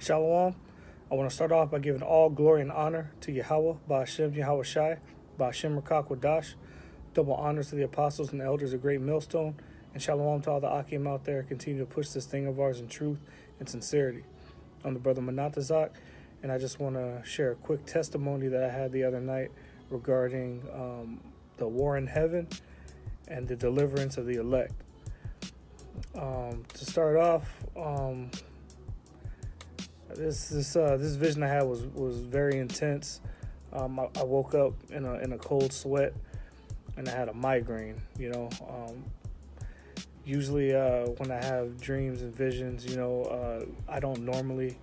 Shalom. I want to start off by giving all glory and honor to Yahweh, Ba'ashem Yahweh Shai, Ba'ashem Rakak Wadash. Double honors to the apostles and the elders of Great Millstone, and shalom to all the Akim out there. Continue to push this thing of ours in truth and sincerity. I'm the brother Manatazak, and I just want to share a quick testimony that I had the other night regarding the war in heaven and the deliverance of the elect. To start off, this vision I had was very intense. I woke up in a cold sweat, and I had a migraine. Usually when I have dreams and visions, I don't normally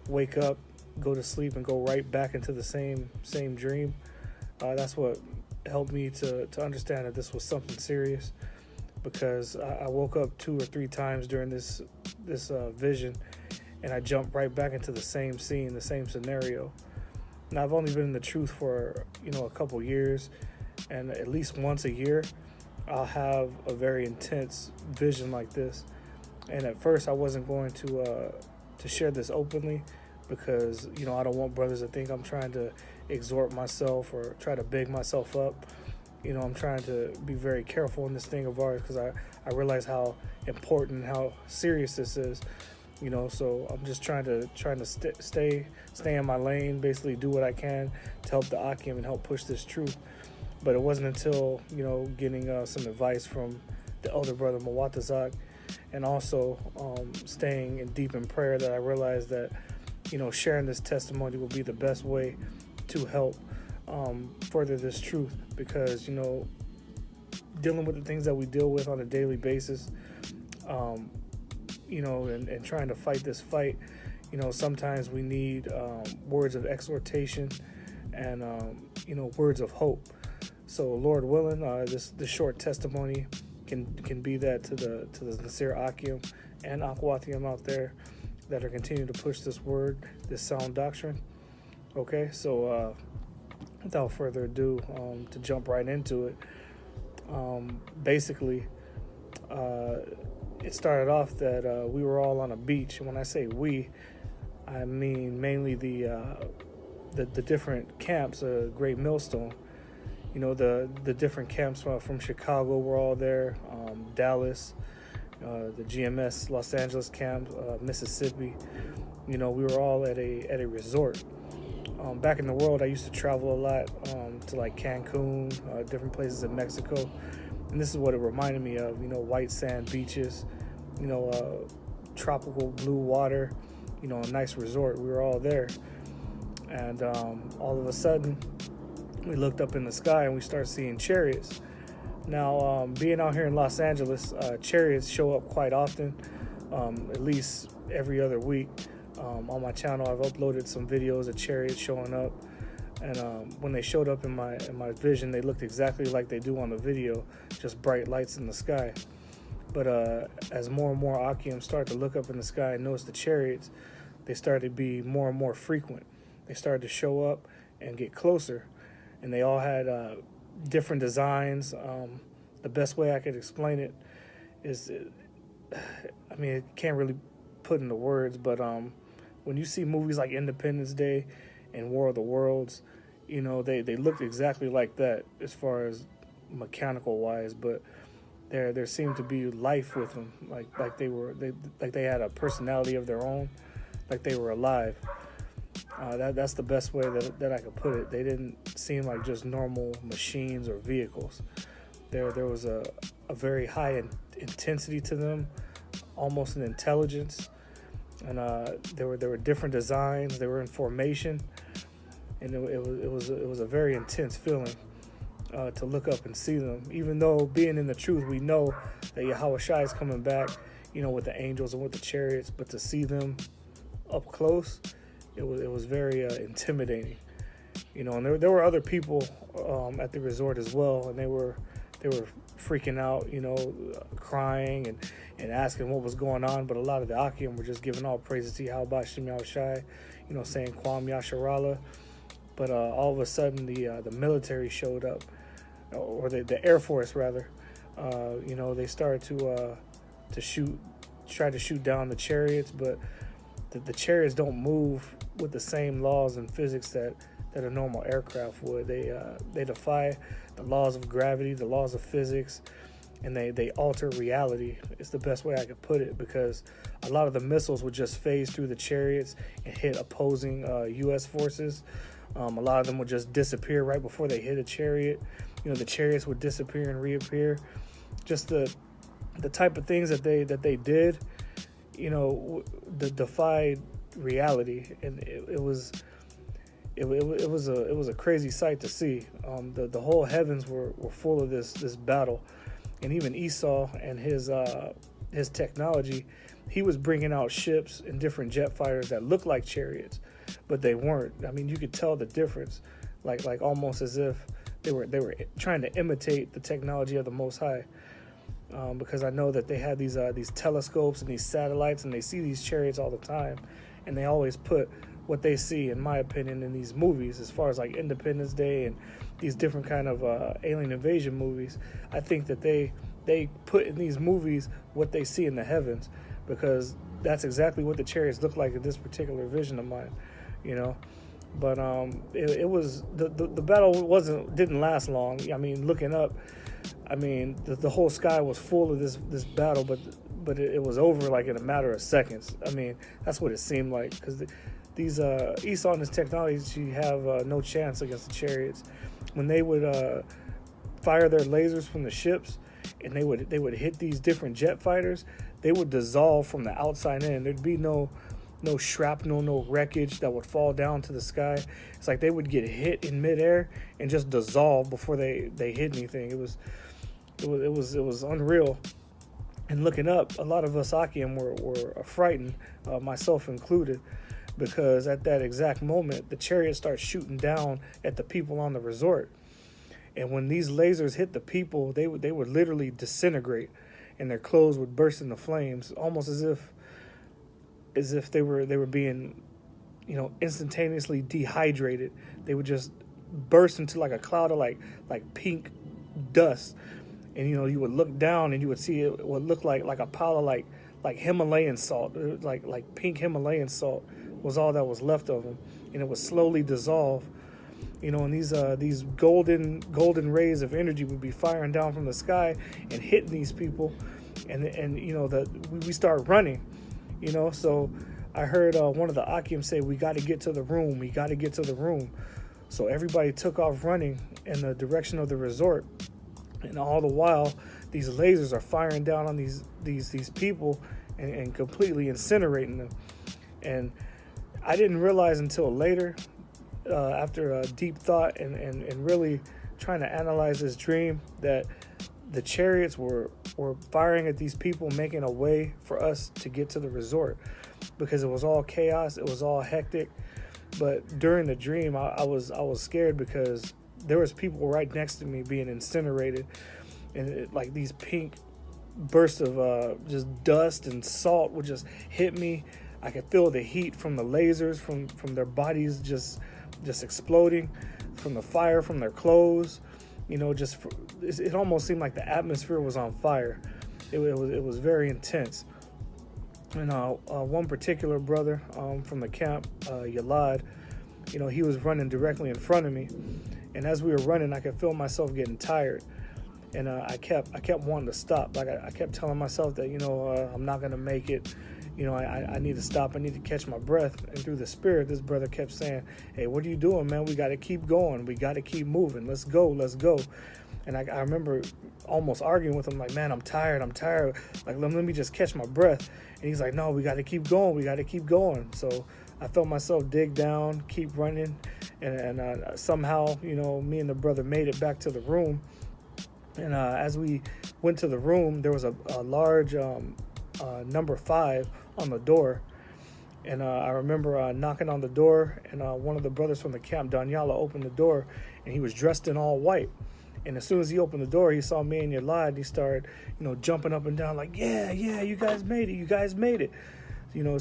wake up, go to sleep, and go right back into the same dream. That's what helped me to understand that this was something serious, because I woke up 2 or 3 times during this vision, and I jumped right back into the same scene, the same scenario. Now, I've only been in the truth for a couple years, and at least once a year I'll have a very intense vision like this. And at first I wasn't going to share this openly, because I don't want brothers to think I'm trying to exhort myself or try to big myself up. I'm trying to be very careful in this thing of ours, because I realize how important and how serious this is. So I'm just trying to stay in my lane, basically do what I can to help the Akim and help push this truth. But it wasn't until getting some advice from the elder brother Mawatazak, and also staying deep in prayer, that I realized that sharing this testimony will be the best way to help further this truth, because dealing with the things that we deal with on a daily basis, and trying to fight this fight, sometimes we need words of exhortation and words of hope. So Lord willing, this short testimony can be that to the sincere Akim and Akwathium out there that are continuing to push this word, this sound doctrine. Okay, so without further ado, to jump right into it, basically, it started off that we were all on a beach. And when I say we, I mean mainly the different camps, Great Millstone. The different camps from Chicago were all there, Dallas, the GMS Los Angeles camp, Mississippi. We were all at a resort. Back in the world, I used to travel a lot to like Cancun, different places in Mexico. And this is what it reminded me of, white sand beaches, tropical blue water, a nice resort. We were all there. And all of a sudden, we looked up in the sky and we started seeing chariots. Now, being out here in Los Angeles, chariots show up quite often, at least every other week. On my channel, I've uploaded some videos of chariots showing up. And when they showed up in my vision, they looked exactly like they do on the video, just bright lights in the sky. But as more and more Akim started to look up in the sky and notice the chariots, they started to be more and more frequent. They started to show up and get closer, and they all had different designs. The best way I could explain it is, it can't really put into words, but when you see movies like Independence Day and War of the Worlds, they looked exactly like that as far as mechanical wise, but there seemed to be life with them, like they had a personality of their own, like they were alive. That's the best way that I could put it. They didn't seem like just normal machines or vehicles. There was a very high intensity to them, almost an intelligence, and there were different designs. They were in formation, and it was a very intense feeling to look up and see them. Even though being in the truth, we know that Yahweh Shai is coming back, with the angels and with the chariots, but to see them up close, it was very intimidating. And there were other people at the resort as well, and they were freaking out, crying and asking what was going on. But a lot of the Akim were just giving all praises to Yahweh Shem Yahweh Shai, saying Kwam Yasharallah. But all of a sudden, the military showed up, or the Air Force rather. They started to try to shoot down the chariots, but the chariots don't move with the same laws and physics that a normal aircraft would. They defy the laws of gravity, the laws of physics, and they alter reality. It's the best way I could put it, because a lot of the missiles would just phase through the chariots and hit opposing U.S. forces. A lot of them would just disappear right before they hit a chariot. The chariots would disappear and reappear. Just the type of things that they did, defied reality, and it was a crazy sight to see. The whole heavens were full of this battle, and even Esau and his technology, he was bringing out ships and different jet fighters that looked like chariots, but they weren't. I mean, you could tell the difference, like almost as if they were trying to imitate the technology of the Most High. Because I know that they had these telescopes and these satellites, and they see these chariots all the time, and they always put what they see, in my opinion, in these movies, as far as like Independence Day and these different kind of alien invasion movies. I think that they put in these movies what they see in the heavens, because that's exactly what the chariots look like in this particular vision of mine, But it was the battle didn't last long. I mean, looking up, the whole sky was full of this battle, but it was over like in a matter of seconds. I mean, that's what it seemed like, because these Esau and his technology have no chance against the chariots. When they would fire their lasers from the ships, and they would hit these different jet fighters, they would dissolve from the outside in. There'd be no shrapnel, no wreckage that would fall down to the sky. It's like they would get hit in midair and just dissolve before they hit anything. It was unreal. And looking up, a lot of us Akim were frightened, myself included, because at that exact moment, the chariot starts shooting down at the people on the resort. And when these lasers hit the people, they would literally disintegrate, and their clothes would burst into flames, almost as if they were being, instantaneously dehydrated. They would just burst into like a cloud of like pink dust, and you would look down and you would see it would look like a pile of like Himalayan salt, like pink Himalayan salt was all that was left of them, and it would slowly dissolve. And these golden rays of energy would be firing down from the sky and hitting these people, and we start running. So I heard one of the Akim say, "We got to get to the room. We got to get to the room." So everybody took off running in the direction of the resort, and all the while, these lasers are firing down on these people and completely incinerating them. And I didn't realize until later, after a deep thought and really trying to analyze this dream, that the chariots were firing at these people, making a way for us to get to the resort, because it was all chaos, it was all hectic. But during the dream, I was scared, because there was people right next to me being incinerated, and like these pink bursts of just dust and salt would just hit me. I could feel the heat from the lasers, from their bodies just exploding, from the fire from their clothes. It almost seemed like the atmosphere was on fire. It was very intense. And one particular brother from the camp, Yalad, he was running directly in front of me, and as we were running, I could feel myself getting tired, and I kept wanting to stop. Like I kept telling myself that I'm not gonna make it. I need to stop. I need to catch my breath. And through the spirit, this brother kept saying, "Hey, what are you doing, man? We got to keep going. We got to keep moving. Let's go. And I remember almost arguing with him, like, "Man, I'm tired. Like, let me just catch my breath." And he's like, "No, we got to keep going. We got to keep going." So I felt myself dig down, keep running. And somehow, me and the brother made it back to the room. And as we went to the room, there was a large number 5 on the door. And I remember knocking on the door, and one of the brothers from the camp, Danyala, opened the door, and he was dressed in all white. And as soon as he opened the door, he saw me and Yalad, and he started, jumping up and down like, yeah, you guys made it.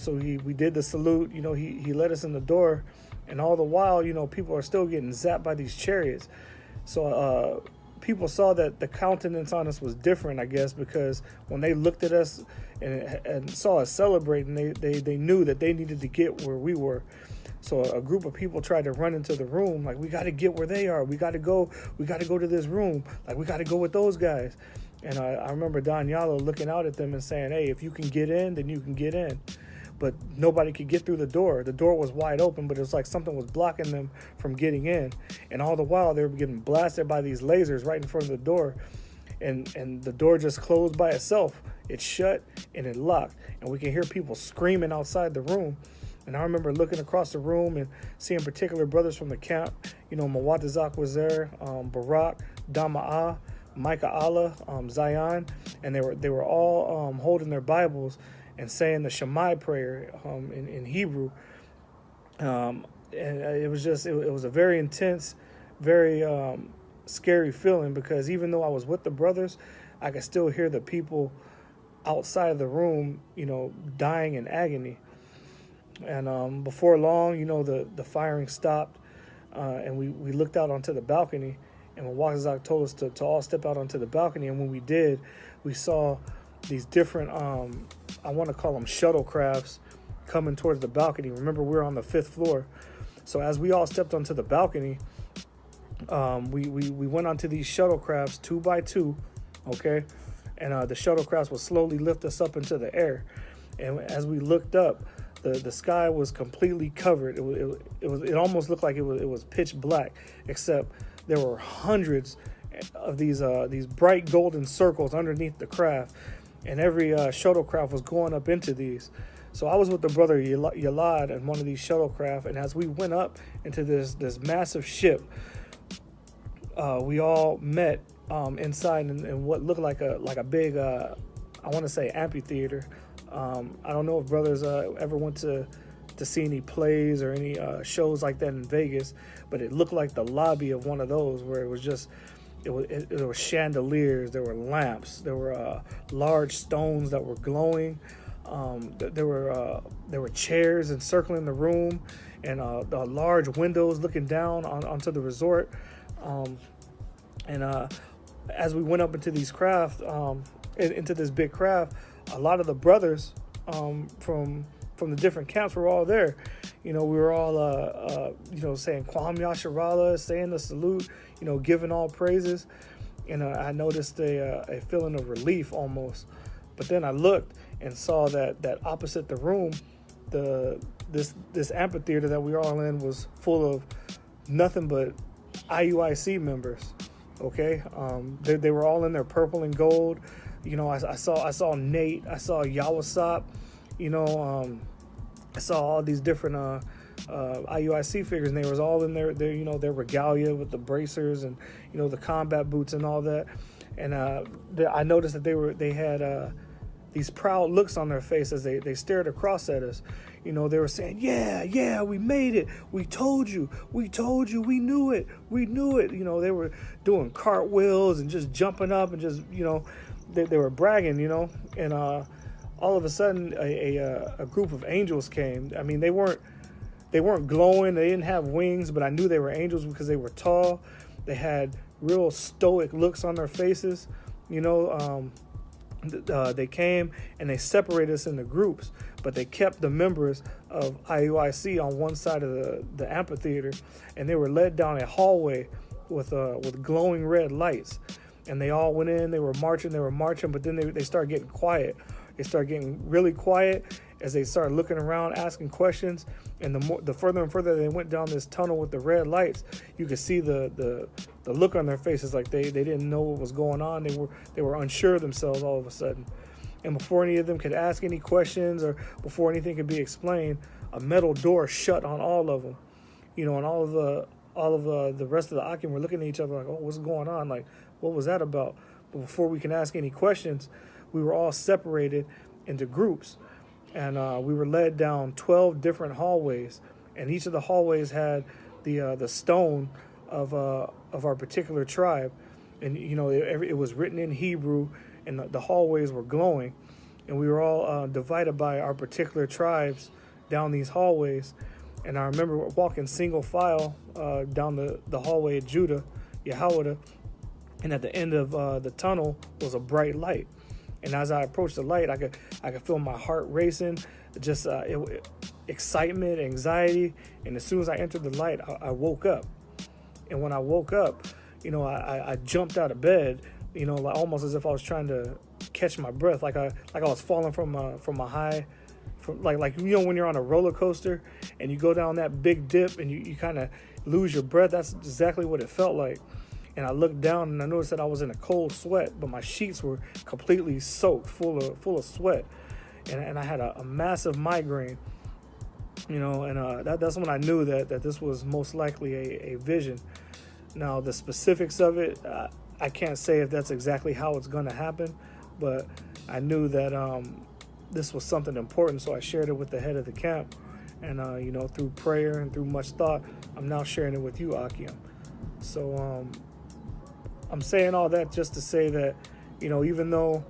So we did the salute. He let us in the door, and all the while, people are still getting zapped by these chariots. So people saw that the countenance on us was different, I guess, because when they looked at us and saw us celebrating, they knew that they needed to get where we were. So a group of people tried to run into the room, like, we got to get where they are. We got to go to this room. Like, we got to go with those guys. And I remember Don Yalo looking out at them and saying, hey, if you can get in, then you can get in. But nobody could get through the door. The door was wide open, but it was like something was blocking them from getting in. And all the while, they were getting blasted by these lasers right in front of the door. And the door just closed by itself. It shut and it locked. And we can hear people screaming outside the room. And I remember looking across the room and seeing particular brothers from the camp. Mawatazak was there, Barak, Dama'a, Micah Allah, Zion. And they were all holding their Bibles and saying the Shammai prayer in Hebrew. And it was a very intense, very scary feeling, because even though I was with the brothers, I could still hear the people outside of the room, dying in agony. And before long, the firing stopped, and we looked out onto the balcony, and when Wakazak told us to all step out onto the balcony, and when we did, we saw these different, I want to call them shuttlecrafts, coming towards the balcony. Remember, we're on the 5th floor. So as we all stepped onto the balcony, we went onto these shuttlecrafts 2 by 2, okay? And the shuttlecrafts would slowly lift us up into the air. And as we looked up, the sky was completely covered. It almost looked like it was pitch black, except there were hundreds of these bright golden circles underneath the craft, and every shuttlecraft was going up into these. So I was with the brother Yalad in one of these shuttlecraft, and as we went up into this massive ship, we all met inside in what looked like a big, I want to say, amphitheater. I don't know if brothers ever went to see any plays or any shows like that in Vegas, but it looked like the lobby of one of those, where it was just, there were chandeliers, there were lamps, there were large stones that were glowing. There were chairs encircling the room, and large windows looking down onto the resort. As we went up into these craft, into this big craft, a lot of the brothers from the different camps were all there. We were all saying Kwam Yasharala, saying the salute, giving all praises. And I noticed a feeling of relief almost. But then I looked and saw that opposite the room, this amphitheater that we were all in was full of nothing but IUIC members. Okay, they were all in their purple and gold. I saw Nate, I saw Yawasop, I saw all these different IUIC figures, and they was all in their regalia with the bracers and the combat boots and all that. And I noticed that they had these proud looks on their face as they stared across at us. They were saying, yeah, we made it. We told you, we knew it. They were doing cartwheels and just jumping up and just, they were bragging, and all of a sudden a group of angels came. I mean, they weren't glowing. They didn't have wings, but I knew they were angels because they were tall. They had real stoic looks on their faces. They came and they separated us into groups, but they kept the members of IUIC on one side of the amphitheater, and they were led down a hallway with glowing red lights. And they all went in. They were marching, but then they started getting quiet. They started getting really quiet as they started looking around, asking questions. And the further and further they went down this tunnel with the red lights, you could see the look on their faces, like they didn't know what was going on. They were unsure of themselves all of a sudden. And before any of them could ask any questions or before anything could be explained, a metal door shut on all of them. And all of the rest of the Akim were looking at each other like, oh, what's going on? Like, what was that about? But before we can ask any questions, we were all separated into groups. And we were led down 12 different hallways. And each of the hallways had the stone of our particular tribe. And, it was written in Hebrew, and the hallways were glowing. And we were all divided by our particular tribes down these hallways. And I remember walking single file down the hallway of Judah, Yahawada, And at the end of the tunnel was a bright light. And as I approached the light, I could feel my heart racing, just excitement, anxiety. And as soon as I entered the light, I woke up. And when I woke up, I jumped out of bed, like almost as if I was trying to catch my breath, like I was falling from a high, like when you're on a roller coaster and you go down that big dip and you kind of lose your breath. That's exactly what it felt like. And I looked down and I noticed that I was in a cold sweat, but my sheets were completely soaked, full of sweat, and I had a massive migraine, and that's when I knew that this was most likely a vision. Now the specifics of it, I can't say if that's exactly how it's going to happen, but I knew that this was something important, so I shared it with the head of the camp, and through prayer and through much thought, I'm now sharing it with you, Akim. So I'm saying all that just to say that, even though,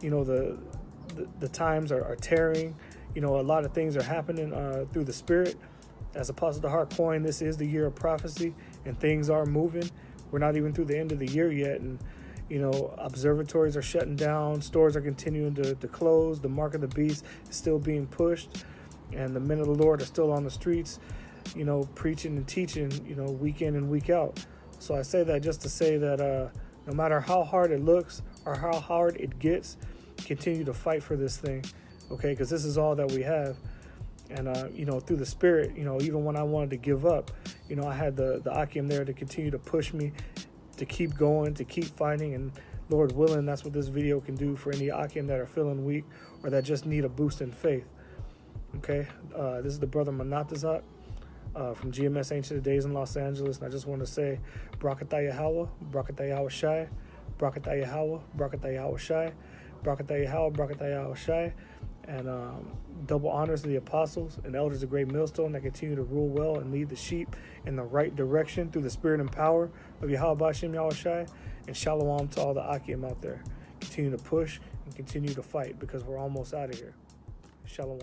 the times are tearing, a lot of things are happening through the Spirit. As Apostle DeHart coined, this is the year of prophecy, and things are moving. We're not even through the end of the year yet, and observatories are shutting down, stores are continuing to close, the mark of the beast is still being pushed, and the men of the Lord are still on the streets, preaching and teaching, week in and week out. So I say that just to say that no matter how hard it looks or how hard it gets, continue to fight for this thing, okay? Because this is all that we have. And, through the Spirit, even when I wanted to give up, I had the Akim there to continue to push me to keep going, to keep fighting. And Lord willing, that's what this video can do for any Akim that are feeling weak or that just need a boost in faith, okay? This is the brother Manatazak. From GMS Ancient of Days in Los Angeles, and I just want to say Brakatah Yahweh, Brakatah Yahweh Shai, Brakatah Yahweh, Brakatah Yahweh Shai, Brakatah Yahweh, Brakatah Yahweh Shai, and double honors to the apostles and elders of Great Millstone that continue to rule well and lead the sheep in the right direction through the spirit and power of Yahweh B'Shem Yahweh Shai, and shalom to all the Akim out there. Continue to push and continue to fight because we're almost out of here. Shalom.